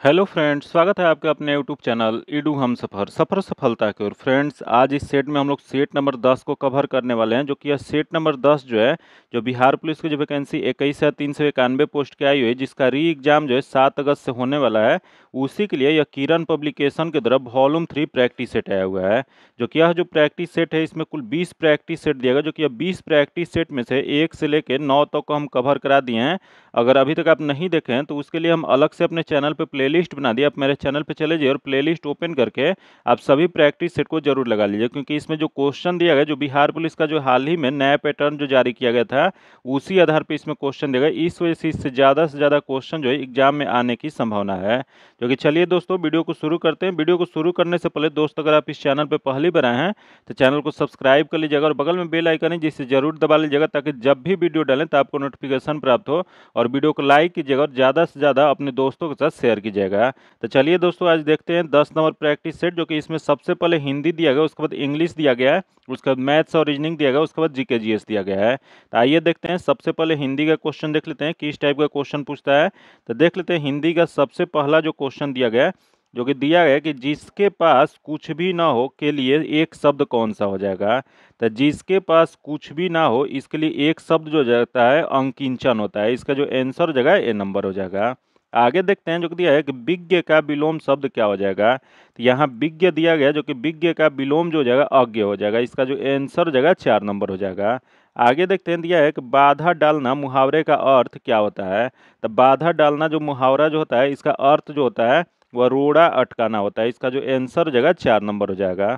Hello friends, स्वागत है आपके अपने यूट्यूब चैनल ईडू हम सफ़र सफ़र सफलता की ओर। फ्रेंड्स, आज इस सेट में हम लोग सेट नंबर 10 को कवर करने वाले हैं, जो कि यह सेट नंबर 10 जो है, जो बिहार पुलिस की जो वैकेंसी 21,391 पोस्ट की आई हुई है, जिसका री एग्जाम जो है 7 अगस्त से होने वाला है, उसी के लिए यह किरण पब्लिकेशन की तरफ वॉल्यूम 3 प्रैक्टिस सेट आया हुआ है। जो कि यह जो प्रैक्टिस सेट है, इसमें कुल 20 प्रैक्टिस सेट दिया गया, जो कि यह 20 प्रैक्टिस सेट में से 1 से लेकर 9 तक को हम कवर करा दिए हैं। अगर अभी तक आप नहीं देखे हैं तो उसके लिए हम अलग से अपने चैनल पे प्लेलिस्ट बना दिए। आप मेरे चैनल पे चले जाइए और प्लेलिस्ट ओपन करके आप सभी प्रैक्टिस सेट को जरूर लगा लीजिए, क्योंकि इसमें जो क्वेश्चन दिया गया, जो बिहार पुलिस का जो हाल ही में नया पैटर्न जो जारी किया गया था, उसी आधार पर इसमें क्वेश्चन दिया गया। इस वजह से इससे ज़्यादा क्वेश्चन जो है एग्जाम में आने की संभावना है। जो कि चलिए दोस्तों, वीडियो को शुरू करते हैं। वीडियो को शुरू करने से पहले दोस्तों, अगर आप इस चैनल पर पहली बार आए हैं तो चैनल को सब्सक्राइब कर लीजिएगा और बगल में बेल आइकन है जिसे जरूर दबा लीजिएगा, ताकि जब भी वीडियो डालें तो आपको नोटिफिकेशन प्राप्त हो। और वीडियो को लाइक कीजिएगा और ज़्यादा से ज़्यादा अपने दोस्तों के साथ शेयर कीजिएगा। तो चलिए दोस्तों, आज देखते हैं 10 नंबर प्रैक्टिस सेट, जो कि इसमें सबसे पहले हिंदी दिया गया, उसके बाद इंग्लिश दिया गया है, उसके बाद मैथ्स और रीजनिंग दिया गया, उसके बाद जीके जीएस दिया गया है। तो आइए देखते हैं। सबसे पहले हिंदी का क्वेश्चन देख लेते हैं, किस टाइप का क्वेश्चन पूछता है। तो देख लेते हैं हिंदी का सबसे पहला जो क्वेश्चन दिया गया है, जो कि दिया गया है कि जिसके पास कुछ भी ना हो के लिए एक शब्द कौन सा हो जाएगा। तो जिसके पास कुछ भी ना हो, इसके लिए एक शब्द जो जाता है अंकिंचन होता है। इसका जो आंसर हो जाएगा ए नंबर हो जाएगा। आगे देखते हैं, जो कि दिया है कि विज्ञ का विलोम शब्द क्या हो जाएगा। तो यहाँ विज्ञ दिया गया, जो कि विज्ञ का विलोम जो हो जाएगा अज्ञ हो जाएगा। इसका जो आंसर हो जाएगा 4 नंबर हो जाएगा। आगे देखते हैं, दिया है कि बाधा डालना मुहावरे का अर्थ क्या होता है। तो बाधा डालना जो मुहावरा जो होता है, इसका अर्थ जो होता है वह रोड़ा अटकाना होता है। इसका जो आंसर हो जाएगा 4 नंबर हो जाएगा।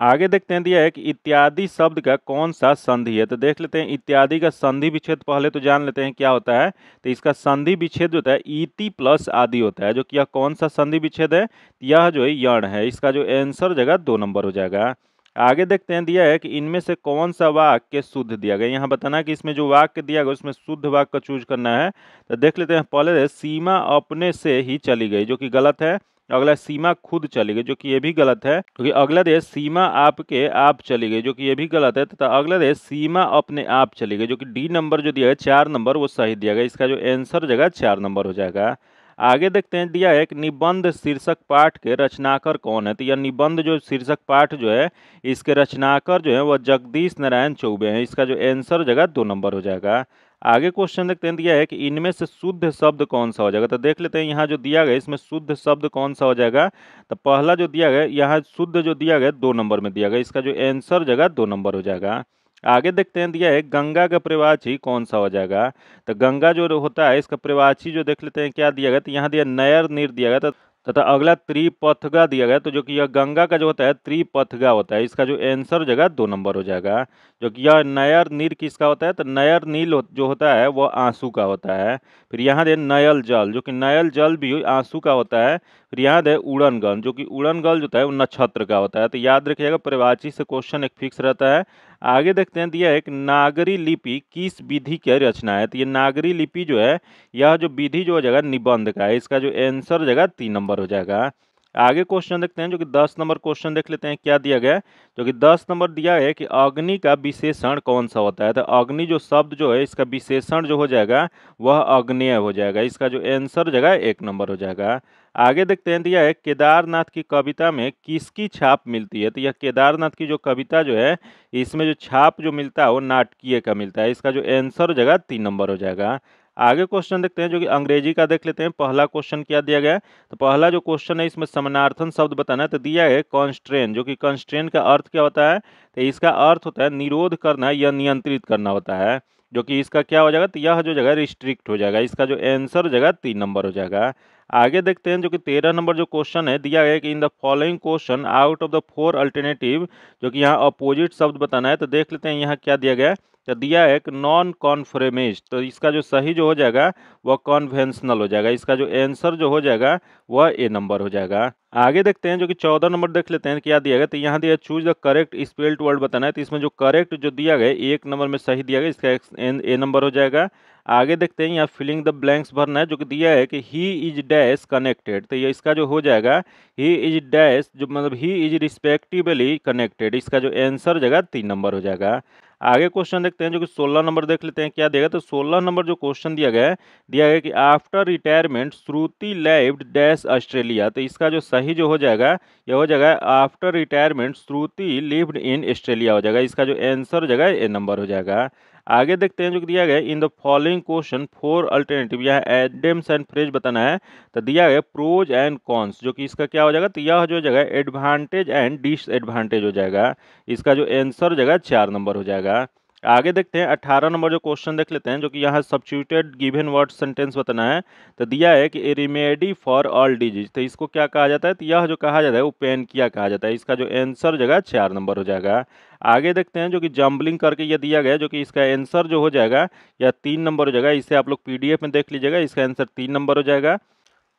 आगे देखते हैं, दिया है कि इत्यादि शब्द का कौन सा संधि है। तो देख लेते हैं इत्यादि का संधि विच्छेद पहले तो जान लेते हैं क्या होता है। तो इसका संधि विच्छेद जो होता है इति प्लस आदि होता है। जो कि यह कौन सा संधि विच्छेद है, यह जो है यण है। इसका जो आंसर जगह 2 नंबर हो जाएगा। आगे देखते हैं, दिया है कि इनमें से कौन सा वाक्य शुद्ध दिया गया। यहाँ बताना कि इसमें जो वाक्य दिया गया उसमें शुद्ध वाक्य का चूज करना है। तो देख लेते हैं, पहले सीमा अपने से ही चली गई, जो कि गलत है। अगला सीमा खुद चली गई, जो कि ये भी गलत है। क्योंकि अगला देश सीमा आपके आप चली गई, जो कि ये भी गलत है। तथा अगला देश सीमा अपने आप चली गई, जो कि डी नंबर जो दिया है 4 नंबर वो सही दिया गया। इसका जो आंसर जगह 4 नंबर हो जाएगा। आगे देखते हैं, दिया है कि निबंध शीर्षक पाठ के रचनाकर कौन है। तो यह निबंध जो शीर्षक पाठ जो है, इसके रचनाकर जो है वह जगदीश नारायण चौबे हैं। इसका जो आंसर जगह 2 नंबर हो जाएगा। आगे क्वेश्चन देखते हैं, दिया है कि इनमें से शुद्ध शब्द कौन सा हो जाएगा। तो देख लेते हैं यहाँ जो दिया गया इसमें शुद्ध शब्द कौन सा हो जाएगा। तो पहला जो दिया गया यहाँ शुद्ध जो दिया गया 2 नंबर में दिया गया। इसका जो आंसर जगह 2 नंबर हो जाएगा। आगे देखते हैं, दिया है गंगा का प्रवाची कौन सा हो जाएगा। तो गंगा जो होता है इसका प्रवाची जो देख लेते हैं क्या दिया गया। तो यहाँ दिया नयर नीर दिया गया। तथा अगला त्रिपथगा दिया गया। तो जो कि यह गंगा का जो होता है त्रिपथगा होता है। इसका जो आंसर जगह 2 नंबर हो जाएगा। जो कि यह नयर नीर किसका होता है। तो नयर नील जो होता है वह आंसू का होता है। फिर यहाँ दे नयल जल, जो कि नयल जल भी आंसू का होता है। फिर यहाँ दे उड़न गल, जो कि उड़न गल जो होता है वो नक्षत्र का होता है। तो याद रखिएगा, प्रवाची से क्वेश्चन एक फिक्स रहता है। आगे देखते हैं, दिया है कि नागरी लिपि किस विधि की रचना है। तो ये नागरी लिपि जो है, यह जो विधि जो हो जाएगा निबंध का है। इसका जो आंसर हो जाएगा 3 नंबर हो जाएगा। आगे क्वेश्चन देखते हैं, जो कि 10 नंबर क्वेश्चन देख लेते हैं क्या दिया गया है। जो कि 10 नंबर दिया है कि अग्नि का विशेषण कौन सा होता है। तो अग्नि जो शब्द जो है इसका विशेषण जो हो जाएगा वह अग्नेय हो जाएगा। इसका जो आंसर जगह 1 नंबर हो जाएगा। आगे देखते हैं, दिया है केदारनाथ की कविता में किसकी छाप मिलती है। तो यह केदारनाथ की जो कविता जो है, इसमें जो छाप जो मिलता है वो नाटकीय का मिलता है। इसका जो आंसर हो जाएगा 3 नंबर हो जाएगा। आगे क्वेश्चन देखते हैं, जो कि अंग्रेजी का देख लेते हैं। पहला क्वेश्चन क्या दिया गया है। तो पहला जो क्वेश्चन है इसमें समानार्थन शब्द बताना है। तो दिया है कॉन्स्ट्रेन, जो कि कॉन्स्ट्रेन का अर्थ क्या होता है। तो इसका अर्थ होता है निरोध करना या नियंत्रित करना होता है। जो कि इसका क्या हो जाएगा, तो यह जो जगह रिस्ट्रिक्ट हो जाएगा। इसका जो आंसर हो जाएगा 3 नंबर हो जाएगा। आगे देखते हैं, जो कि 13 नंबर जो क्वेश्चन है, दिया है कि in the following question out of the 4 alternative, जो कि यहाँ अपोजिट शब्द बताना है। तो देख लेते हैं यहाँ क्या दिया गया है। तो दिया है कि नॉन कॉन्फर्मिस्ट, तो इसका जो सही जो हो जाएगा वह कॉन्वेंशनल हो जाएगा। इसका जो आंसर जो हो जाएगा वह ए नंबर हो जाएगा। आगे देखते हैं, जो कि 14 नंबर देख लेते हैं क्या दिया गया। तो यहाँ दिया choose the correct spelled word बताना है। तो इसमें जो करेक्ट जो दिया गया 1 नंबर में सही दिया गया, इसका ए नंबर हो जाएगा। आगे देखते हैं, यहाँ फिलिंग द ब्लैंक्स भरना है। जो कि दिया है कि ही इज डैश कनेक्टेड, तो ये इसका जो हो जाएगा ही इज डैश जो मतलब ही इज रिस्पेक्टिवली कनेक्टेड। इसका जो आंसर जगह 3 नंबर हो जाएगा। आगे क्वेश्चन देखते हैं जो कि 16 नंबर देख लेते हैं क्या देगा। तो 16 नंबर जो क्वेश्चन दिया गया है कि आफ्टर रिटायरमेंट श्रुति लिव्ड डैश ऑस्ट्रेलिया। तो इसका जो सही जो हो जाएगा ये हो जाएगा after retirement Shruti lived in Australia हो जाएगा। इसका जो आंसर हो जाएगा ए नंबर हो जाएगा। आगे देखते हैं जो कि दिया गया in the following question four alternative, यहाँ एडम्स एंड फ्रेज बताना है। तो दिया गया प्रोज एंड कॉन्स, जो कि इसका क्या हो जाएगा। तो यह जो जगह एडवांटेज एंड डिसएडवांटेज हो जाएगा। इसका जो आंसर हो जाएगा 4 नंबर हो जाएगा। आगे देखते हैं 18 नंबर जो क्वेश्चन देख लेते हैं जो कि यहाँ सब्स्टिट्यूटेड गिवन वर्ड सेंटेंस बताना है। तो दिया है कि ए रेमेडी फॉर ऑल डिजीज। तो इसको क्या कहा जाता है। तो यह जो कहा जाता है वो पेनकिया कहा जाता है। इसका जो आंसर हो जाएगा 4 नंबर हो जाएगा। आगे देखते हैं जो कि जम्बलिंग करके ये दिया गया है जो कि इसका आंसर जो हो जाएगा या 3 नंबर हो जाएगा। इसे आप लोग पीडीएफ में देख लीजिएगा, इसका आंसर 3 नंबर हो जाएगा।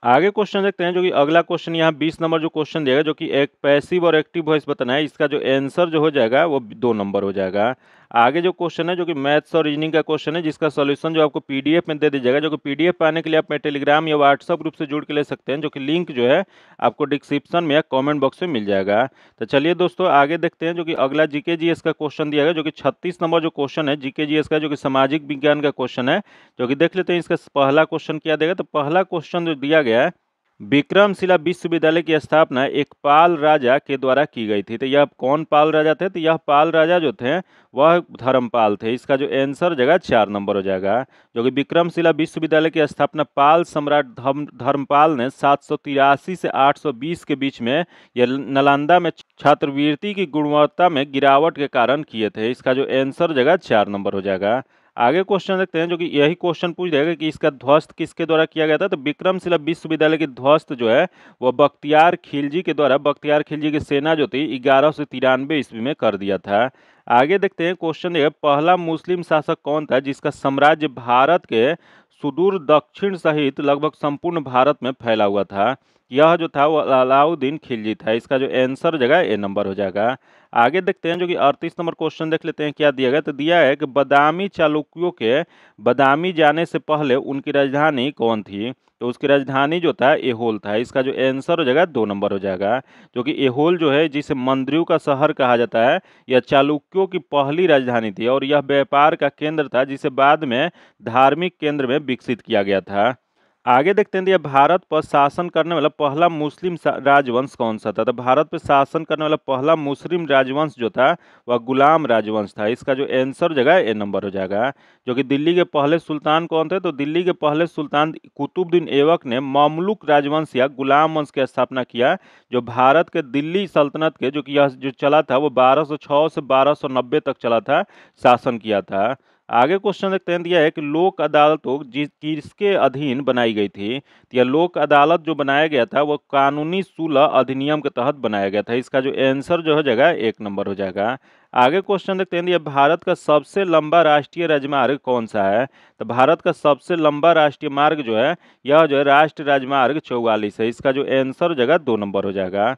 आगे क्वेश्चन देखते हैं जो कि अगला क्वेश्चन यहाँ 20 नंबर जो क्वेश्चन दिया गया जो कि एक पैसिव और एक्टिव वॉइस बताना है। इसका जो आंसर जो हो जाएगा वो 2 नंबर हो जाएगा। आगे जो क्वेश्चन है जो कि मैथ्स और रीजनिंग का क्वेश्चन है जिसका सॉल्यूशन जो आपको पीडीएफ में दे दीजिएगा, जो कि पीडीएफ पाने के लिए आप मेरे टेलीग्राम या व्हाट्सएप ग्रुप से जुड़ के ले सकते हैं, जो कि लिंक जो है आपको डिस्क्रिप्शन में या कमेंट बॉक्स में मिल जाएगा। तो चलिए दोस्तों आगे देखते हैं जो कि अगला जीके जीएस का क्वेश्चन दिया गया जो कि 36 नंबर जो क्वेश्चन है जीके जीएस का जो कि सामाजिक विज्ञान का क्वेश्चन है, जो कि देख लेते हैं इसका पहला क्वेश्चन क्या देगा। तो पहला क्वेश्चन जो दिया गया है विक्रमशिला विश्वविद्यालय की स्थापना एक पाल राजा के द्वारा की गई थी। तो यह कौन पाल राजा थे। तो यह पाल राजा जो थे वह धर्मपाल थे। इसका जो आंसर जगह 4 नंबर हो जाएगा। जो कि विक्रमशिला विश्वविद्यालय की स्थापना पाल सम्राट धर्मपाल ने 783 से 820 के बीच में यह नालंदा में छात्रवृत्ति की गुणवत्ता में गिरावट के कारण किए थे। इसका जो आंसर जगह 4 नंबर हो जाएगा। आगे क्वेश्चन देखते हैं जो कि यही क्वेश्चन पूछ देगा कि इसका ध्वस्त किसके द्वारा किया गया था। तो विक्रमशिला विश्वविद्यालय की ध्वस्त जो है वह बख्तियार खिलजी के द्वारा, बख्तियार खिलजी की सेना जो थी 1193 ईस्वी में कर दिया था। आगे देखते हैं क्वेश्चन देगा पहला मुस्लिम शासक कौन था जिसका साम्राज्य भारत के सुदूर दक्षिण सहित लगभग संपूर्ण भारत में फैला हुआ था। यह जो था वो अलाउद्दीन खिलजी था। इसका जो आंसर जगह ए नंबर हो जाएगा। आगे देखते हैं जो कि 38 नंबर क्वेश्चन देख लेते हैं क्या दिया गया। तो दिया है कि बादामी चालुक्यों के बादामी जाने से पहले उनकी राजधानी कौन थी। तो उसकी राजधानी जो था एहोल था। इसका जो आंसर हो जाएगा 2 नंबर हो जाएगा। जो कि एहोल जो है जिसे मंत्रियों का शहर कहा जाता है, यह चालुक्यों की पहली राजधानी थी और यह व्यापार का केंद्र था जिसे बाद में धार्मिक केंद्र में विकसित किया गया था। आगे देखते हैं भारत पर शासन करने वाला पहला मुस्लिम राजवंश कौन सा था। तो भारत पर शासन करने वाला पहला मुस्लिम राजवंश जो था वह गुलाम राजवंश था। इसका जो आंसर जगह ए नंबर हो जाएगा। जो कि दिल्ली के पहले सुल्तान कौन थे। तो दिल्ली के पहले सुल्तान कुतुबुद्दीन ऐबक ने ममलुक राजवंश या गुलाम वंश की स्थापना किया, जो भारत के दिल्ली सल्तनत के जो कि यह जो चला था वो 1206 से 1290 तक चला था, शासन किया था। आगे क्वेश्चन देखते हैं दिया है कि लोक अदालतों किसके अधीन बनाई गई थी। तो यह लोक अदालत जो बनाया गया था वो कानूनी सुलह अधिनियम के तहत बनाया गया था। इसका जो आंसर जो हो जाएगा 1 नंबर हो जाएगा। आगे क्वेश्चन देखते हैं दिया भारत का सबसे लंबा राष्ट्रीय राजमार्ग कौन सा है। तो भारत का सबसे लंबा राष्ट्रीय मार्ग जो है यह जो है राष्ट्रीय राजमार्ग 44 है। इसका जो आंसर हो जाएगा 2 नंबर हो जाएगा।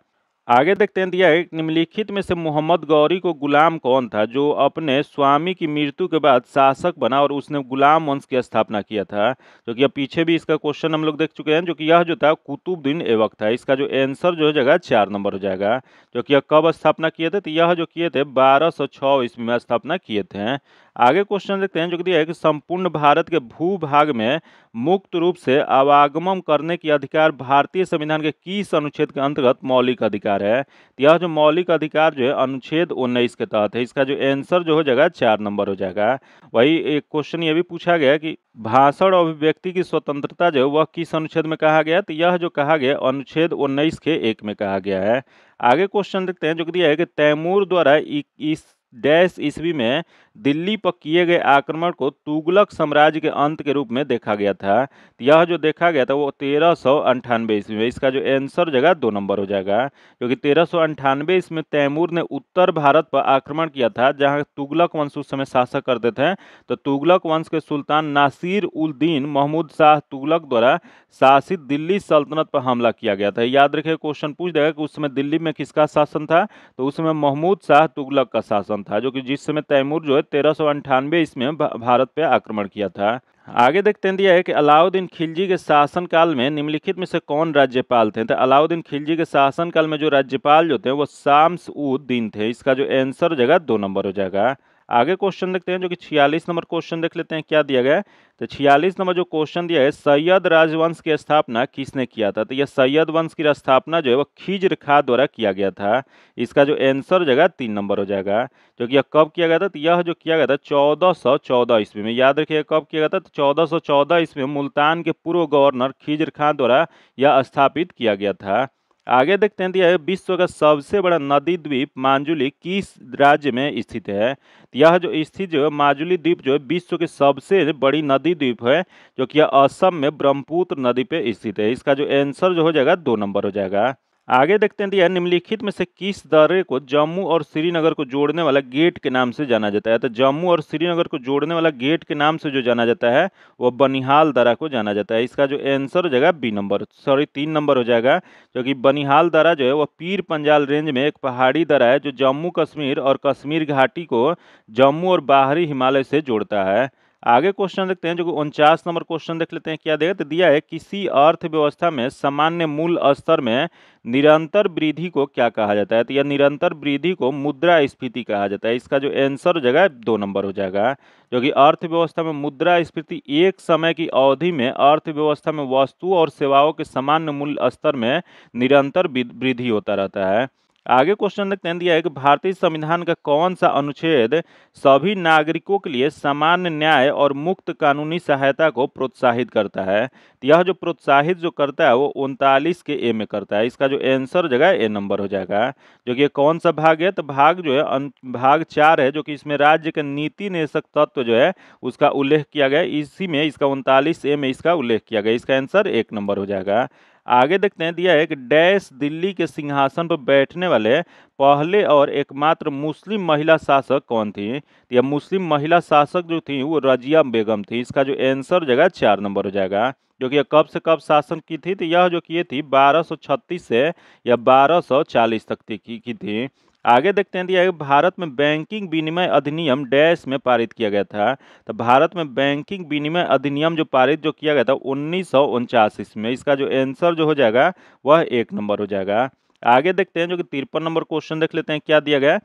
आगे देखते हैं दिया है निम्नलिखित में से मोहम्मद गौरी को गुलाम कौन था जो अपने स्वामी की मृत्यु के बाद शासक बना और उसने गुलाम वंश की स्थापना किया था। जो कि अब पीछे भी इसका क्वेश्चन हम लोग देख चुके हैं, जो कि यह जो था कुतुबुद्दीन ऐबक था। इसका जो आंसर जो हो जाएगा 4 नंबर हो जाएगा। जो कि यह कब स्थापना किए थे। तो यह जो किए थे 1206 ईस्वी में स्थापना किए थे। आगे क्वेश्चन देखते हैं जो कि दिया है कि संपूर्ण भारत के भूभाग में मुक्त रूप से आवागमन करने की अधिकार भारतीय संविधान के किस अनुच्छेद के अंतर्गत मौलिक अधिकार है। तो यह जो मौलिक अधिकार जो है अनुच्छेद 19 के तहत है। इसका जो आंसर जो हो जाएगा 4 नंबर हो जाएगा। वही एक क्वेश्चन ये भी पूछा गया कि भाषण और अभिव्यक्ति की स्वतंत्रता जो है वह किस अनुच्छेद में कहा गया। तो यह जो कहा गया अनुच्छेद 19 के 1 में कहा गया है। आगे क्वेश्चन देखते हैं जो कि दिया है कि तैमूर द्वारा इस डैश ईस्वी में दिल्ली पर किए गए आक्रमण को तुगलक साम्राज्य के अंत के रूप में देखा गया था। तो यह जो देखा गया था वो 1398 ईस्वी में। इसका जो आंसर जगह 2 नंबर हो जाएगा। क्योंकि 1398 ईस्वी में तैमूर ने उत्तर भारत पर आक्रमण किया था जहां तुगलक वंश उस समय शासक करते थे। तो तुगलक वंश के सुल्तान नासिर उल दीन महमूद शाह तुगलक द्वारा शासित दिल्ली सल्तनत पर हमला किया गया था। याद रखिए क्वेश्चन पूछ देगा कि उस समय दिल्ली में किसका शासन था। तो उस समय महमूद शाह तुगलक का शासन था, जो कि जिस समय तैमूर जो है 1398 इसमें भारत पे आक्रमण किया था। आगे देखते हैं दिया है कि अलाउद्दीन खिलजी के शासनकाल में निम्नलिखित में से कौन राज्यपाल थे। तो अलाउद्दीन खिलजी के शासनकाल में जो राज्यपाल जो थे वो शाम्स उद दीन थे। इसका जो आंसर जगह 2 नंबर हो जाएगा। आगे क्वेश्चन देखते हैं जो कि 46 नंबर क्वेश्चन देख लेते हैं क्या दिया गया है। तो 46 नंबर जो क्वेश्चन दिया है, सैयद राजवंश की स्थापना किसने किया था? तो यह सैयद वंश की स्थापना जो है वो खिज्र खां द्वारा किया गया था। इसका जो आंसर हो जाएगा 3 नंबर हो जाएगा। जो कि यह कब किया गया था? तो यह जो किया गया था 1414 ईस्वी में। याद रखिए कब किया गया था? तो 1414 ईस्वी में मुल्तान के पूर्व गवर्नर खिज्र खां द्वारा यह स्थापित किया गया था। आगे देखते हैं, दिया है विश्व का सबसे बड़ा नदी द्वीप माजुली किस राज्य में स्थित है? यह जो स्थित जो है माजुली द्वीप जो है विश्व के सबसे बड़ी नदी द्वीप है, जो कि असम में ब्रह्मपुत्र नदी पे स्थित है। इसका जो आंसर जो हो जाएगा 2 नंबर हो जाएगा। आगे देखते हैं, दिया है निम्नलिखित में से किस दर्रे को जम्मू और श्रीनगर को जोड़ने वाला गेट के नाम से जाना जाता है? तो जम्मू और श्रीनगर को जोड़ने वाला गेट के नाम से जो जाना जाता है वो बनिहाल दर्रा को जाना जाता है। इसका जो आंसर हो जाएगा बी नंबर, सॉरी 3 नंबर हो जाएगा। जो कि बनिहाल दर्रा जो है वह पीर पंजाल रेंज में एक पहाड़ी दर्रा है जो जम्मू कश्मीर और कश्मीर घाटी को जम्मू और बाहरी हिमालय से जोड़ता है। आगे क्वेश्चन देखते हैं जो कि 49 नंबर क्वेश्चन देख लेते हैं क्या देगा। तो दिया है किसी अर्थव्यवस्था में सामान्य मूल स्तर में निरंतर वृद्धि को क्या कहा जाता है? तो यह निरंतर वृद्धि को मुद्रास्फीति कहा जाता है। इसका जो आंसर हो जाएगा 2 नंबर हो जाएगा। जो कि अर्थव्यवस्था में मुद्रास्फीति एक समय की अवधि में अर्थव्यवस्था में वस्तु और सेवाओं के सामान्य मूल्य स्तर में निरंतर वृद्धि होता रहता है। आगे क्वेश्चन देखते हैं, दिया है कि भारतीय संविधान का कौन सा अनुच्छेद सभी नागरिकों के लिए सामान्य न्याय और मुक्त कानूनी सहायता को प्रोत्साहित करता है? तो यह जो प्रोत्साहित जो करता है वो 39 के ए में करता है। इसका जो आंसर हो जाएगा ए नंबर हो जाएगा। जो कि कौन सा भाग है? तो भाग जो है भाग 4 है, जो कि इसमें राज्य के नीति निर्देशक तत्व जो है उसका उल्लेख किया गया। इसी में इसका 39 ए में इसका उल्लेख किया गया। इसका आंसर 1 नंबर हो जाएगा। आगे देखते हैं, दिया है कि डैश दिल्ली के सिंहासन पर बैठने वाले पहले और एकमात्र मुस्लिम महिला शासक कौन थी? यह मुस्लिम महिला शासक जो थी वो रजिया बेगम थी। इसका जो आंसर हो जाएगा 4 नंबर हो जाएगा। जो कि यह कब से कब शासन की थी? तो यह जो किए थी 1236 से या 1240 तक की थी। आगे देखते हैं, दिया है भारत में बैंकिंग विनिमय अधिनियम डैश में पारित किया गया था। तो भारत में बैंकिंग विनिमय अधिनियम जो पारित जो किया गया था 1949 में। इसका जो आंसर जो हो जाएगा वह 1 नंबर हो जाएगा। आगे देखते हैं जो कि 53 नंबर क्वेश्चन देख लेते हैं क्या दिया गया है।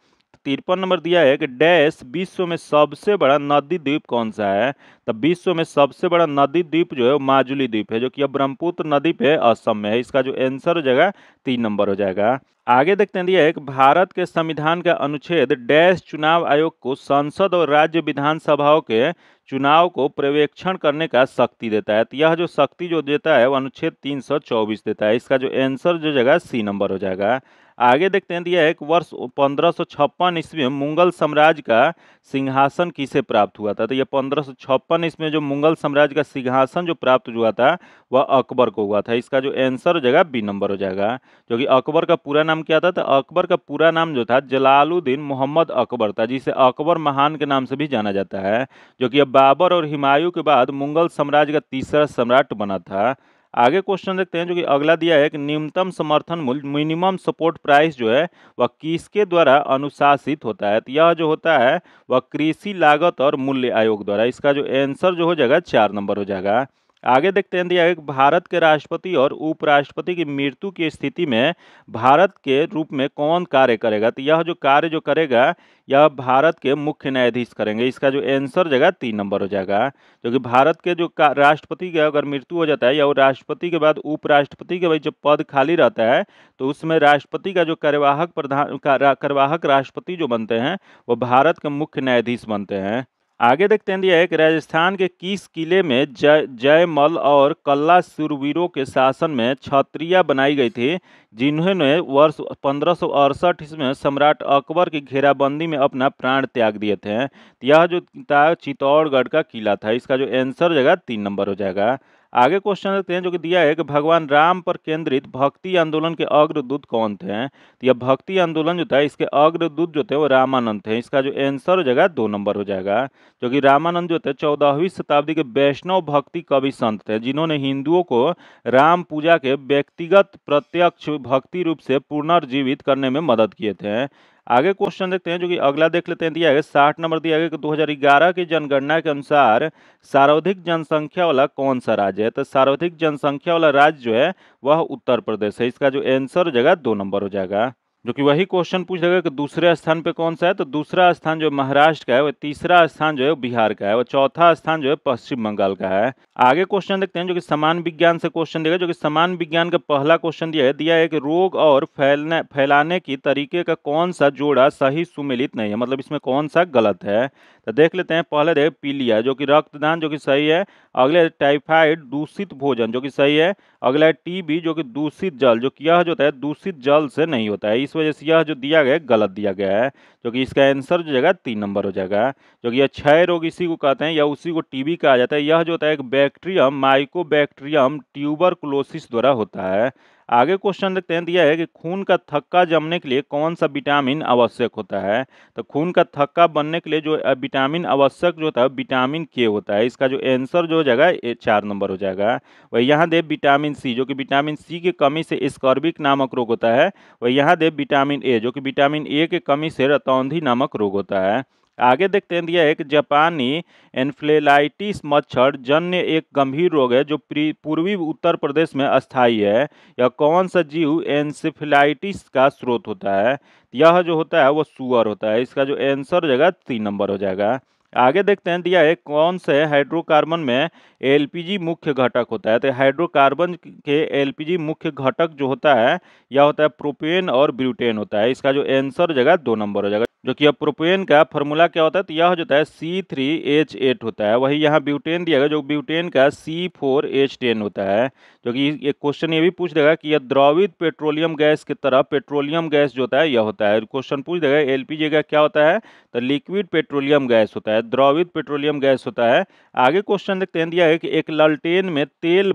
53 नंबर दिया है कि डैश विश्व में सबसे बड़ा नदी द्वीप कौन सा है? तो विश्व में सबसे बड़ा नदी द्वीप जो है वो माजुली द्वीप है, जो कि अब ब्रह्मपुत्र नदी पे असम में है। इसका जो आंसर हो जाएगा 3 नंबर हो जाएगा। आगे देखते हैं, दिया है कि भारत के संविधान का अनुच्छेद डैश चुनाव आयोग को संसद और राज्य विधानसभाओं के चुनाव को पर्यवेक्षण करने का शक्ति देता है। तो यह जो शक्ति जो देता है वो अनुच्छेद 324 देता है। इसका जो आंसर जो जाएगा सी नंबर हो जाएगा। आगे देखते हैं, दिया है कि वर्ष 1556 ईस्वी में मुगल साम्राज्य का सिंहासन किसे प्राप्त हुआ था? तो यह 1556 ईस्वी में जो मुगल साम्राज्य का सिंहासन जो प्राप्त हुआ था वह अकबर को हुआ था। इसका जो आंसर हो जाएगा बी नंबर हो जाएगा। जो कि अकबर का पूरा नाम क्या था? तो अकबर का पूरा नाम जो था जलालुद्दीन मोहम्मद अकबर था, जिसे अकबर महान के नाम से भी जाना जाता है। जो कि अब बाबर और हुमायूं के बाद मुगल साम्राज्य का तीसरा सम्राट बना था। आगे क्वेश्चन देखते हैं जो कि अगला दिया है कि न्यूनतम समर्थन मूल्य मिनिमम सपोर्ट प्राइस जो है वह किसके द्वारा अनुशासित होता है? तो यह जो होता है वह कृषि लागत और मूल्य आयोग द्वारा। इसका जो आंसर जो हो जाएगा 4 नंबर हो जाएगा। आगे देखते हैं, दिया है कि भारत के राष्ट्रपति और उपराष्ट्रपति की मृत्यु की स्थिति में भारत के रूप में कौन कार्य करेगा? तो यह जो कार्य जो करेगा यह भारत के मुख्य न्यायाधीश करेंगे। इसका जो आंसर जगह 3 नंबर हो जाएगा। जो कि भारत के जो राष्ट्रपति की अगर मृत्यु हो जाता है या वो राष्ट्रपति के बाद उपराष्ट्रपति के बाद जो पद खाली रहता है तो उसमें राष्ट्रपति का जो कार्यवाहक राष्ट्रपति जो बनते हैं वो भारत के मुख्य न्यायाधीश बनते हैं। आगे देखते हैं, दिया है कि राजस्थान के किस किले में जयमल और कल्ला शूरवीरों के शासन में छतरियां बनाई गई थी, जिन्होंने वर्ष 1568 ईस्वी में सम्राट अकबर की घेराबंदी में अपना प्राण त्याग दिए थे? यह जो था चित्तौड़गढ़ का किला था। इसका जो आंसर हो जाएगा 3 नंबर हो जाएगा। आगे क्वेश्चन देखते हैं जो कि दिया है कि भगवान राम पर केंद्रित भक्ति आंदोलन के अग्रदूत कौन थे? तो यह भक्ति आंदोलन जो था इसके अग्रदूत जो थे वो रामानंद थे। इसका जो आंसर हो जाएगा 2 नंबर हो जाएगा। जो कि रामानंद जो थे 14वीं शताब्दी के वैष्णव भक्ति कवि संत थे, जिन्होंने हिंदुओं को राम पूजा के व्यक्तिगत प्रत्यक्ष भक्ति रूप से पुनर्जीवित करने में मदद किए थे। आगे क्वेश्चन देखते हैं जो कि अगला देख लेते हैं, दिया है 60 नंबर दिया गया कि 2011 की जनगणना के अनुसार सर्वाधिक जनसंख्या वाला कौन सा राज्य है? तो सर्वाधिक जनसंख्या वाला राज्य जो है वह उत्तर प्रदेश है। इसका जो आंसर हो जाएगा 2 नंबर हो जाएगा। जो कि वही क्वेश्चन पूछ देगा कि दूसरे स्थान पे कौन सा है, तो दूसरा स्थान जो महाराष्ट्र का है, वो तीसरा स्थान जो है बिहार का है, वो चौथा स्थान जो है पश्चिम बंगाल का है। आगे क्वेश्चन देखते हैं जो कि समान विज्ञान से क्वेश्चन देगा, जो कि समान विज्ञान का पहला क्वेश्चन दिया है कि रोग और फैलाने की तरीके का कौन सा जोड़ा सही सुमेलित नहीं है, मतलब इसमें कौन सा गलत है। तो देख लेते हैं, पहले देख पीलिया जो कि रक्तदान जो कि सही है। अगले टाइफाइड दूषित भोजन जो कि सही है। अगला है टीबी जो कि दूषित जल, जो कि यह जो होता है दूषित जल से नहीं होता है, इस वजह से यह जो दिया गया है गलत दिया गया है, जो कि इसका आंसर जो जगह 3 नंबर हो जाएगा। जो कि यह क्षय रोग इसी को कहते हैं या उसी को टीबी कहा जाता है। यह जो होता है एक बैक्टीरियम माइकोबैक्टीरियम ट्यूबरकुलोसिस द्वारा होता है। आगे क्वेश्चन देखते हैं, दिया है कि खून का थक्का जमने के लिए कौन सा विटामिन आवश्यक होता है। तो खून का थक्का बनने के लिए जो विटामिन आवश्यक जो होता है विटामिन के होता है। इसका जो आंसर जो हो जाएगा 4 नंबर हो जाएगा। वही यहाँ दे विटामिन सी, जो कि विटामिन सी की कमी से स्कर्विक नामक रोग होता है। वही यहाँ दे विटामिन ए, जो कि विटामिन ए की कमी से रतौंधी नामक रोग होता है। आगे देखते हैं, दिया है कि जापानी एन्फ्लेलाइटिस मच्छर जन्य एक गंभीर रोग है जो पूर्वी उत्तर प्रदेश में अस्थायी है। यह कौन सा जीव एन्सेफेलाइटिस का स्रोत होता है। यह जो होता है वो सुअर होता है। इसका जो आंसर हो जाएगा 3 नंबर हो जाएगा। आगे देखते हैं, दिया है कौन से हाइड्रोकार्बन में एलपीजी मुख्य घटक होता है। तो हाइड्रोकार्बन के एलपीजी मुख्य घटक जो होता है यह होता है प्रोपेन और ब्यूटेन होता है। इसका जो आंसर हो जाएगा 2 नंबर हो जाएगा। जो कि अब प्रोपेन का फॉर्मूला क्या होता है, तो यह जो होता है C3H8 होता है। वही यहाँ ब्यूटेन दिया गया, जो ब्यूटेन का C4H10 होता है। जो कि एक क्वेश्चन ये भी पूछ देगा कि यह द्रवित पेट्रोलियम गैस की तरह पेट्रोलियम गैस जो होता है यह होता है। क्वेश्चन पूछ देगा एलपीजी का क्या होता है, तो लिक्विड पेट्रोलियम गैस होता है, द्रवित पेट्रोलियम गैस होता है। आगे क्वेश्चन देखते हैं, दिया है कि एक लालटेन में तेल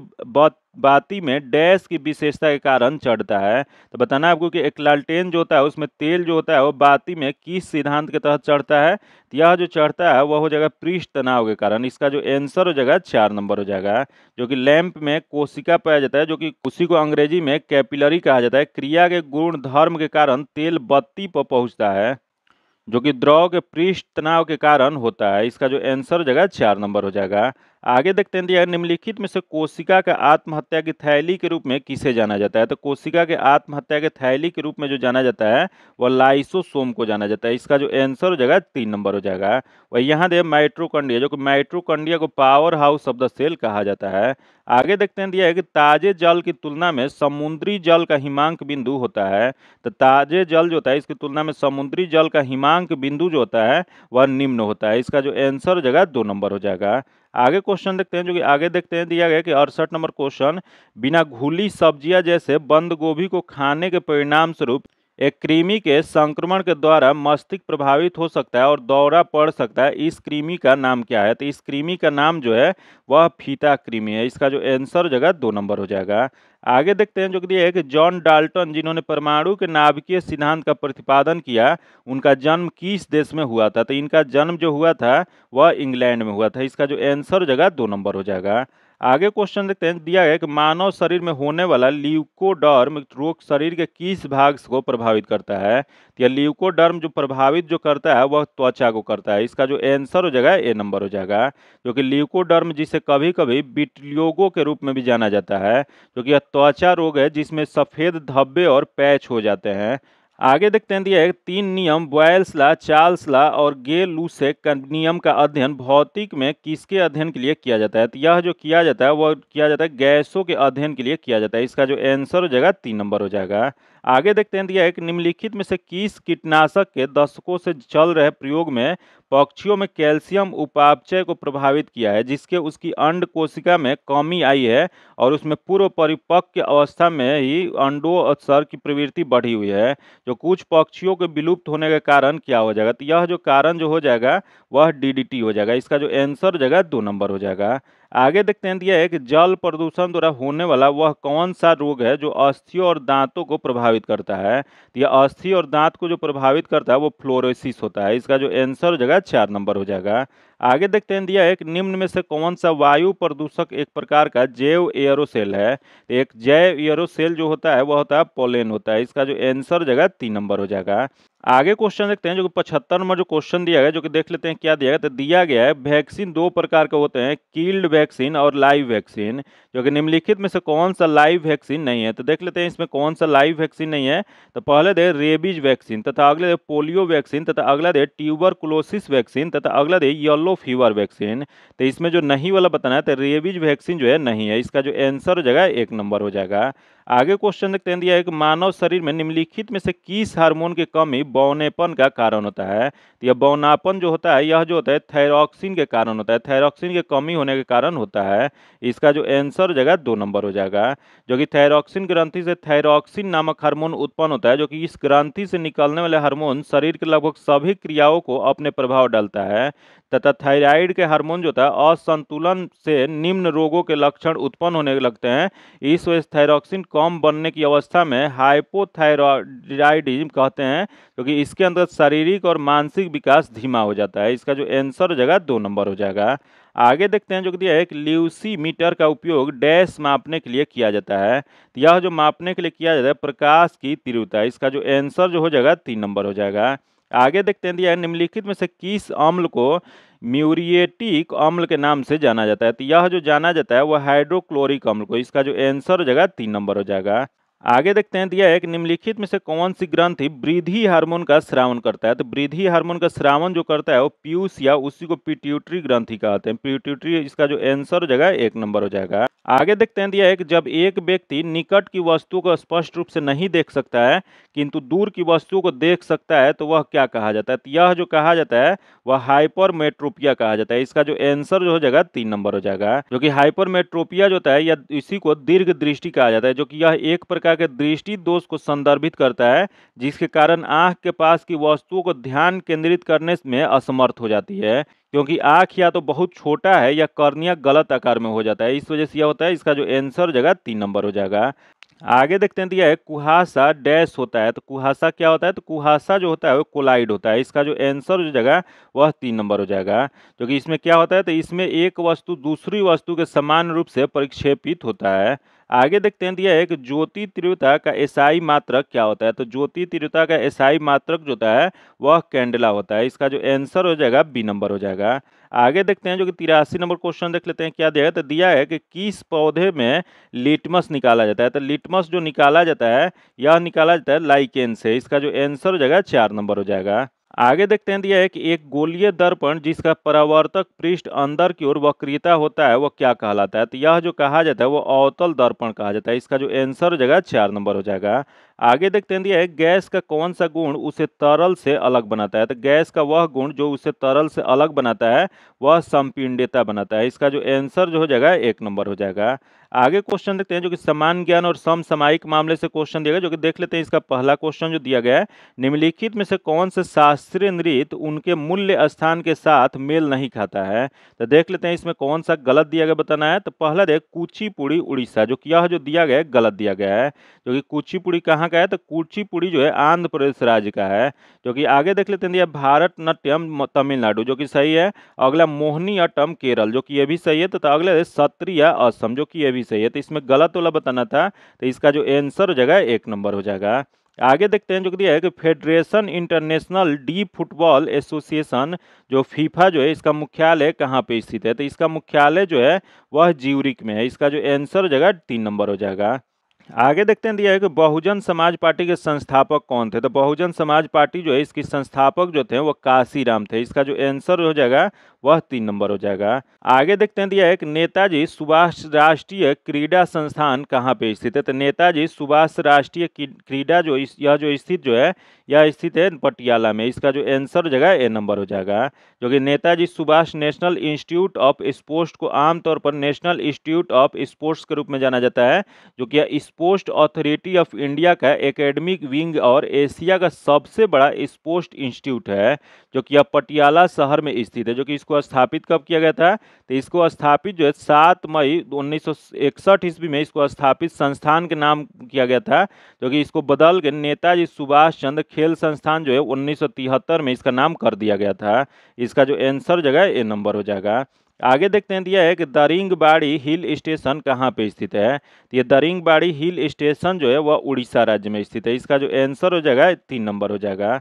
बाती में डैश की विशेषता के कारण चढ़ता है। तो बताना है आपको कि एक लालटेन जो होता है उसमें तेल जो होता है वो बाती में किस सिद्धांत के तहत चढ़ता है। तो यह जो चढ़ता है वह हो जाएगा पृष्ठ तनाव के कारण। इसका जो आंसर हो जाएगा 4 नंबर हो जाएगा। जो कि लैंप में कोशिका पाया जाता है, जो कि उसी को अंग्रेजी में कैपिलरी कहा जाता है। क्रिया के गुण धर्म के कारण तेल बत्ती पर पहुंचता है, जो कि द्रव के पृष्ठ तनाव के कारण होता है। इसका जो आंसर हो जाएगा 4 नंबर हो जाएगा। आगे देखते हैं, दिया निम्नलिखित में से कोशिका का आत्महत्या की थैली के रूप में किसे जाना जाता है। तो कोशिका के आत्महत्या के थैली के रूप में जो जाना जाता है वह लाइसोसोम को जाना जाता है। इसका जो आंसर हो जाएगा 3 नंबर हो जाएगा। वही यहाँ दे माइट्रोकॉन्ड्रिया, जो कि माइट्रोकॉन्ड्रिया को power house of the cell कहा जाता है। आगे देखते हैं, दिया है कि ताजे जल की तुलना में समुद्री जल का हिमांक बिंदु होता है। तो ताजे जल जो होता है इसकी तुलना में समुद्री जल का हिमांक बिंदु जो होता है वह निम्न होता है। इसका जो आंसर हो जाएगा 2 नंबर हो जाएगा। आगे क्वेश्चन देखते हैं, जो कि आगे देखते हैं, दिया गया कि 68 नंबर क्वेश्चन, बिना घुली सब्जियां जैसे बंद गोभी को खाने के परिणाम स्वरूप एक कृमि के संक्रमण के द्वारा मस्तिष्क प्रभावित हो सकता है और दौरा पड़ सकता है। इस कृमि का नाम क्या है। तो इस कृमि का नाम जो है वह फीता कृमि है। इसका जो आंसर हो जाएगा 2 नंबर हो जाएगा। आगे देखते हैं, जो कि दिया है कि जॉन डाल्टन जिन्होंने परमाणु के नाभिकीय सिद्धांत का प्रतिपादन किया, उनका जन्म किस देश में हुआ था। तो इनका जन्म जो हुआ था वह इंग्लैंड में हुआ था। इसका जो आंसर हो जाएगा 2 नंबर हो जाएगा। आगे क्वेश्चन देखते हैं, दिया है कि मानव शरीर में होने वाला ल्यूकोडर्म रोग शरीर के किस भाग को प्रभावित करता है। तो यह ल्यूकोडर्म जो प्रभावित जो करता है वह त्वचा को करता है। इसका जो आंसर हो जाएगा A नंबर हो जाएगा। जो कि ल्यूकोडर्म जिसे कभी कभी विट्लिगो के रूप में भी जाना जाता है, जो कि यह त्वचा रोग है जिसमें सफेद धब्बे और पैच हो जाते हैं। आगे देखते हैं, दिया है 3 नियम बॉयल्स ला, चार्ल्स ला और गे लूसेक का नियम का अध्ययन भौतिक में किसके अध्ययन के लिए किया जाता है। तो यह जो किया जाता है वह किया जाता है गैसों के अध्ययन के लिए किया जाता है। इसका जो आंसर हो जाएगा 3 नंबर हो जाएगा। आगे देखते हैं, दिया है कि निम्नलिखित में से किस कीटनाशक के दशकों से चल रहे प्रयोग में पक्षियों में कैल्शियम उपापचय को प्रभावित किया है, जिसके उसकी अंड कोशिका में कमी आई है और उसमें पूर्व परिपक्व अवस्था में ही अंडोत्सर्ग की प्रवृत्ति बढ़ी हुई है। जो कुछ पक्षियों के विलुप्त होने के कारण क्या हो जाएगा। तो यह जो कारण जो हो जाएगा वह डीडीटी हो जाएगा। इसका जो आंसर हो जाएगा 2 नंबर हो जाएगा। आगे देखते हैं, दिया है कि जल प्रदूषण द्वारा होने वाला वह कौन सा रोग है जो अस्थियों और दांतों को प्रभावित करता है। तो यह अस्थि और दांत को जो प्रभावित करता है वो फ्लोरोसिस होता है। इसका जो आंसर हो जाएगा 4 नंबर हो जाएगा। आगे देखते हैं दिया है कि निम्न में से कौन सा वायु प्रदूषक एक प्रकार का जैव एयरोसेल है। तो एक जैव एयरोसेल जो होता है वह होता है पोलेन होता है। इसका जो आंसर हो जाएगा 3 नंबर हो जाएगा। आगे क्वेश्चन देखते हैं जो कि 75 नंबर जो क्वेश्चन दिया गया, जो कि देख लेते हैं क्या दिया गया। तो दिया गया है वैक्सीन दो प्रकार के होते हैं, कील्ड वैक्सीन और लाइव वैक्सीन, जो कि निम्नलिखित में से कौन सा लाइव वैक्सीन नहीं है। तो देख लेते हैं इसमें कौन सा लाइव वैक्सीन नहीं है। तो पहले दे रेबीज वैक्सीन, तथा अगले दे पोलियो वैक्सीन, तथा अगला दे ट्यूबरकुलोसिस वैक्सीन, तथा अगला दे येलो फीवर वैक्सीन। तो इसमें जो नहीं वाला बताना है तो रेबीज वैक्सीन जो है नहीं है। इसका जो आंसर हो जाएगा 1 नंबर हो जाएगा। आगे क्वेश्चन देखते हैं दिया है कि मानव शरीर में निम्नलिखित में से किस हार्मोन की कमी बौनेपन का कारण होता है। तो यह बौनापन जो होता है यह जो होता है थायरॉक्सिन के कारण होता है, थायरॉक्सिन की कमी होने के कारण होता है। इसका जो आंसर हो जाएगा 2 नंबर हो जाएगा। जो कि थायरॉक्सिन ग्रंथि से थायरॉक्सिन नामक हार्मोन उत्पन्न होता है, जो कि इस ग्रंथि से निकलने वाले हार्मोन शरीर के लगभग सभी क्रियाओं को अपने प्रभाव डालता है। तथा थायराइड के हार्मोन जो होता है असंतुलन से निम्न रोगों के लक्षण उत्पन्न होने लगते हैं। इस वजह से थायरॉक्सिन कम बनने की अवस्था में हाइपोथायरॉयडिज्म कहते हैं, क्योंकि इसके अंदर शारीरिक और मानसिक विकास धीमा हो जाता है। इसका जो आंसर हो जाएगा 2 नंबर हो जाएगा। आगे देखते हैं जो कि दिया है, एक ल्यूसीमीटर का उपयोग डैश मापने के लिए किया जाता है। तो यह जो मापने के लिए किया जाता है प्रकाश की तीव्रता। इसका जो आंसर जो हो जाएगा 3 नंबर हो जाएगा। आगे देखते हैं दिया है निम्नलिखित में से किस अम्ल को म्यूरिएटिक अम्ल के नाम से जाना जाता है। तो यह जो जाना जाता है वह हाइड्रोक्लोरिक अम्ल को। इसका जो आंसर हो जाएगा 3 नंबर हो जाएगा। आगे देखते हैं दिया है कि निम्नलिखित में से कौन सी ग्रंथि वृद्धि हार्मोन का स्रावन करता है। तो वृद्धि हार्मोन का स्रावन जो करता है वो पीयूष या उसी को पिट्यूटरी ग्रंथि कहते हैं, पिट्यूटरी। इसका जो आंसर हो जाएगा 1 नंबर हो जाएगा। आगे देखते हैं दिया है कि जब एक व्यक्ति निकट की वस्तु को स्पष्ट रूप से नहीं देख सकता है किंतु दूर की वस्तु को देख सकता है तो वह क्या कहा जाता है। तो यह जो कहा जाता है वह हाइपरमेट्रोपिया कहा जाता है। इसका जो आंसर जो हो जाएगा 3 नंबर हो जाएगा। जो कि हाइपरमेट्रोपिया जो होता है या इसी को दीर्घ दृष्टि कहा जाता है, जो कि यह एक प्रकार के दृष्टि दोष को संदर्भित करता है, जिसके कारण आंख के पास की वस्तुओं को ध्यान केंद्रित करने में असमर्थ हो जाती है, क्योंकि आंख या तो बहुत छोटा है या कर्निया गलत आकार में हो जाता है। इस वजह से यह होता है। इसका जो आंसर हो जाएगा 3 नंबर हो जाएगा। आगे देखते हैं दिया है कुहासा डैश होता है। तो कुहासा क्या होता है। तो कुहासा जो होता है वो कोलाइड होता है। इसका जो आंसर हो जाएगा वह 3 नंबर हो जाएगा। जो कि इसमें क्या होता है तो इसमें एक वस्तु दूसरी वस्तु के समान रूप से परिक्षेपित होता है। आगे देखते हैं दिया है कि ज्योति तीव्रता का एसआई मात्रक क्या होता है। तो ज्योति तीव्रता का एसआई मात्रक जो होता है वह कैंडेला होता है। इसका जो आंसर हो जाएगा बी 1 नंबर हो जाएगा। आगे देखते हैं जो कि 83 नंबर क्वेश्चन देख लेते हैं क्या दिया है। तो दिया है कि किस पौधे में लिटमस निकाला जाता है। तो लिटमस जो निकाला जाता है यह निकाला जाता है लाइकेन से। इसका जो आंसर हो जाएगा 4 नंबर हो जाएगा। आगे देखते हैं दिया है कि एक गोलीय दर्पण जिसका परावर्तक पृष्ठ अंदर की ओर वक्रीयता होता है वह क्या कहलाता है। तो यह जो कहा जाता है वो अवतल दर्पण कहा जाता है। इसका जो आंसर हो जाएगा 4 नंबर हो जाएगा। आगे देखते हैं दिया है गैस का कौन सा गुण उसे तरल से अलग बनाता है। तो गैस का वह गुण जो उसे तरल से अलग बनाता है वह संपीड्यता बनाता है। इसका जो आंसर जो हो जाएगा 1 नंबर हो जाएगा। आगे क्वेश्चन देखते हैं जो कि समान ज्ञान और समसामयिक मामले से क्वेश्चन दिया गया, जो कि देख लेते हैं इसका पहला क्वेश्चन जो दिया गया है, निम्नलिखित में से कौन से शास्त्रीय नृत्य उनके मूल्य स्थान के साथ मेल नहीं खाता है। तो देख लेते हैं इसमें कौन सा गलत दिया गया बताना है। तो पहला देख कुचिपुड़ी उड़ीसा, जो कि यह जो दिया गया है गलत दिया गया है। जो कि कुचिपुड़ी कहाँ का है। तो कुचिपुड़ी जो है आंध्र प्रदेश राज्य का है। जो कि आगे देख लेते हैं भारतनाट्यम तमिलनाडु, जो कि सही है। अगला मोहिनीअट्टम केरल, जो कि ये भी सही है। तो अगला सत्रिय असम, जो कि ये भी सही है। तो इसमें गलत वाला बताना था। तो इसका जो आंसर हो जाएगा 1 नंबर हो जाएगा। आगे देखते हैं जो कि दिया है कि federation international D football association जो फीफा जो है इसका मुख्यालय कहाँ पे स्थित है। तो इसका मुख्यालय जो है वह ज्यूरिक में है। इसका जो आंसर हो जाएगा 3 नंबर हो जाएगा। आगे देखते हैं दिया है कि बहुजन समाज पार्टी के संस्थापक कौन थे। तो बहुजन समाज पार्टी जो है इसकी संस्थापक जो थे वो काशीराम थे। इसका जो आंसर हो जाएगा वह 3 नंबर हो जाएगा। आगे देखते हैं दिया है कि नेताजी सुभाष राष्ट्रीय क्रीड़ा संस्थान कहाँ पे स्थित है। तो नेताजी सुभाष राष्ट्रीय क्रीड़ा जो यह जो स्थित जो है यह स्थित है पटियाला में। इसका जो आंसर हो जाएगा A नंबर हो जाएगा। जो कि Netaji Subhash national institute of sports को आमतौर पर नेशनल इंस्टीट्यूट ऑफ स्पोर्ट्स के रूप में जाना जाता है, जो कि स्पोर्ट्स अथॉरिटी ऑफ इंडिया का एकेडमिक विंग और एशिया का सबसे बड़ा स्पोर्ट्स इंस्टीट्यूट है, जो कि अब पटियाला शहर में स्थित है। जो कि इसको स्थापित कब किया गया था, तो इसको स्थापित जो है 7 मई 1961 ईस्वी में इसको स्थापित संस्थान के नाम किया गया था, जो कि इसको बदल के नेताजी सुभाष चंद्र खेल संस्थान जो है 1973 में इसका नाम कर दिया गया था। इसका जो आंसर जगह ए नंबर हो जाएगा। आगे देखते हैं, दिया है कि दरिंगबाड़ी हिल स्टेशन कहाँ पे स्थित है। तो ये दरिंगबाड़ी हिल स्टेशन जो है वह उड़ीसा राज्य में स्थित है। इसका जो आंसर हो जाएगा 3 नंबर हो जाएगा।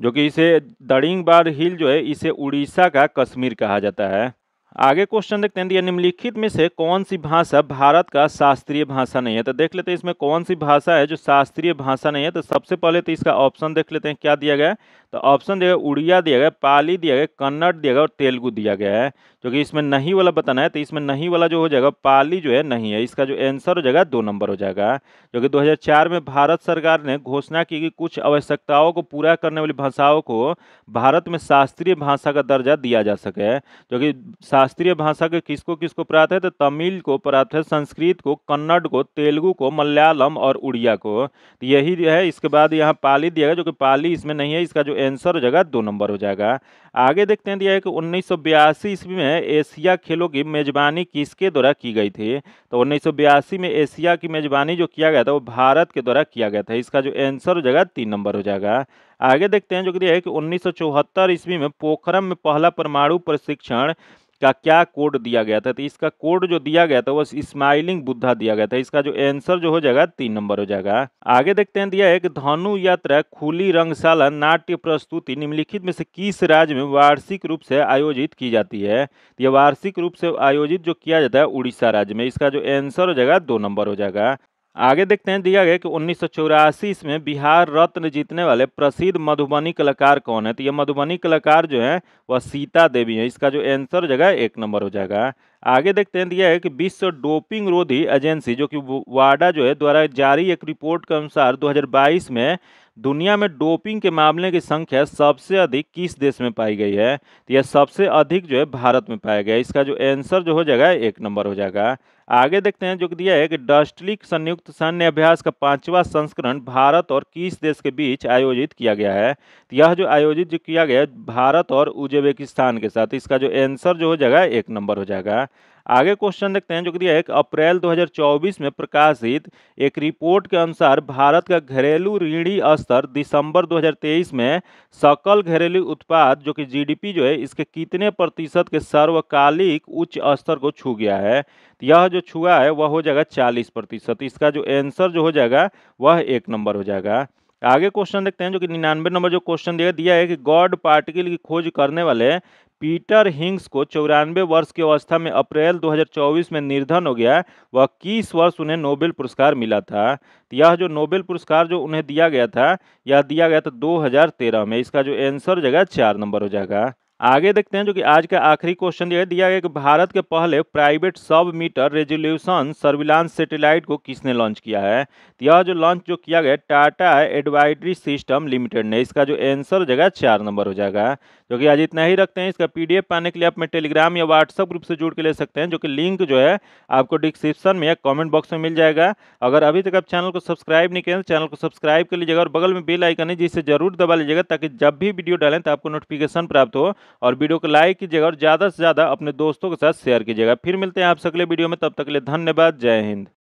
जो कि इसे दरिंगबाड़ हिल जो है इसे उड़ीसा का कश्मीर कहा जाता है। आगे क्वेश्चन देखते हैं, निम्नलिखित में से कौन सी भाषा भारत का शास्त्रीय भाषा नहीं है। तो देख लेते हैं इसमें कौन सी भाषा है जो शास्त्रीय भाषा नहीं है। तो सबसे पहले तो इसका ऑप्शन देख लेते हैं क्या दिया गया है। तो ऑप्शन दिया गया उड़िया दिया गया, पाली दिया गया, कन्नड़ दिया गया और तेलुगु दिया गया है। जो कि इसमें नहीं वाला बताना है, तो इसमें नहीं वाला जो हो जाएगा पाली जो है नहीं है। इसका जो आंसर हो जाएगा 2 नंबर हो जाएगा। जो कि 2004 में भारत सरकार ने घोषणा की कि कुछ आवश्यकताओं को पूरा करने वाली भाषाओं को भारत में शास्त्रीय भाषा का दर्जा दिया जा सके। जो कि शास्त्रीय भाषा के किसको किसको प्राप्त है, तो तमिल को प्राप्त है, संस्कृत को, कन्नड़ को, तेलुगु को, मलयालम और उड़िया को। तो यही है। इसके बाद यहाँ पाली दिया गया, जो कि पाली इसमें नहीं है। इसका जो आंसर हो जाएगा 2 नंबर हो जाएगा। आगे देखते हैं, दिया है कि 1982 ईस्वी में एशिया खेलों की मेजबानी किसके द्वारा की गई थी। तो 1982 में एशिया की मेजबानी जो किया गया था वो भारत के द्वारा किया गया था। इसका जो आंसर हो जाएगा 3 नंबर हो जाएगा। आगे देखते हैं, जो कि दिया है कि 1974 ईस्वी में पोखरम में पहला परमाणु प्रशिक्षण का क्या कोड दिया गया था। तो इसका कोड जो दिया गया था वो स्माइलिंग बुद्धा दिया गया था। इसका जो आंसर जो हो जाएगा 3 नंबर हो जाएगा। आगे देखते हैं, दिया है कि धनु यात्रा खुली रंगशाला नाट्य प्रस्तुति निम्नलिखित में से किस राज्य में वार्षिक रूप से आयोजित की जाती है। तो यह वार्षिक रूप से आयोजित जो किया जाता है उड़ीसा राज्य में। इसका जो आंसर हो जाएगा 2 नंबर हो जाएगा। आगे देखते हैं, दिया गया कि 1984 में बिहार रत्न जीतने वाले प्रसिद्ध मधुबनी कलाकार कौन है। तो ये मधुबनी कलाकार जो है वह सीता देवी है। इसका जो आंसर हो जाएगा 1 नंबर हो जाएगा। आगे देखते हैं, दिया है कि विश्व डोपिंग रोधी एजेंसी जो कि वाडा जो है द्वारा जारी एक रिपोर्ट के अनुसार 2022 में दुनिया में डोपिंग के मामले की संख्या सबसे अधिक किस देश में पाई गई है। तो यह सबसे अधिक जो है भारत में पाया गया। इसका जो आंसर जो हो जाएगा 1 नंबर हो जाएगा। आगे देखते हैं, जो दिया है कि डस्टलिक संयुक्त सैन्य अभ्यास का 5वां संस्करण भारत और किस देश के बीच आयोजित किया गया है। तो यह जो आयोजित जो किया गया है भारत और उज्बेकिस्तान के साथ। इसका जो आंसर जो हो जाएगा 1 नंबर हो जाएगा। आगे क्वेश्चन देखते हैं, जो कि दिया है कि अप्रैल 2024 में प्रकाशित एक रिपोर्ट के अनुसार भारत का घरेलू ऋणी स्तर दिसंबर 2023 में सकल घरेलू उत्पाद जो कि जीडीपी जो है इसके कितने प्रतिशत के सर्वकालिक उच्च स्तर को छू गया है। तो यह जो छुआ है वह हो जाएगा 40%। इसका जो आंसर जो हो जाएगा वह 1 नंबर हो जाएगा। आगे क्वेश्चन देखते हैं, जो कि 99 नंबर जो क्वेश्चन दिया है कि गॉड पार्टिकल की खोज करने वाले पीटर हिंग्स को 94 वर्ष की अवस्था में अप्रैल 2024 में निर्धन हो गया। वह किस वर्ष उन्हें नोबेल पुरस्कार मिला था। तो यह जो नोबेल पुरस्कार जो उन्हें दिया गया था यह दिया गया था 2013 में। इसका जो आंसर हो जाएगा 4 नंबर हो जाएगा। आगे देखते हैं, जो कि आज का आखिरी क्वेश्चन दिया गया कि भारत के पहले प्राइवेट सब मीटर रेजोल्यूशन सर्विलांस सैटेलाइट को किसने लॉन्च किया है। तो यह जो लॉन्च जो किया गया टाटा एडवाइजरी सिस्टम लिमिटेड ने। इसका जो आंसर हो जाएगा 4 नंबर हो जाएगा। जो कि आज इतना ही रखते हैं। इसका पीडीएफ पाने के लिए आप में टेलीग्राम या व्हाट्सएप ग्रुप से जुड़ के ले सकते हैं, जो कि लिंक जो है आपको डिस्क्रिप्शन में या कमेंट बॉक्स में मिल जाएगा। अगर अभी तक आप चैनल को सब्सक्राइब नहीं किए तो चैनल को सब्सक्राइब कर लीजिएगा और बगल में बेल आइकन है जिसे जरूर दबा लीजिएगा, ताकि जब भी वीडियो डालें तो आपको नोटिफिकेशन प्राप्त हो। और वीडियो को लाइक कीजिएगा और ज़्यादा से ज़्यादा अपने दोस्तों के साथ शेयर कीजिएगा। फिर मिलते हैं आपसे अगले वीडियो में, तब तक के लिए धन्यवाद। जय हिंद।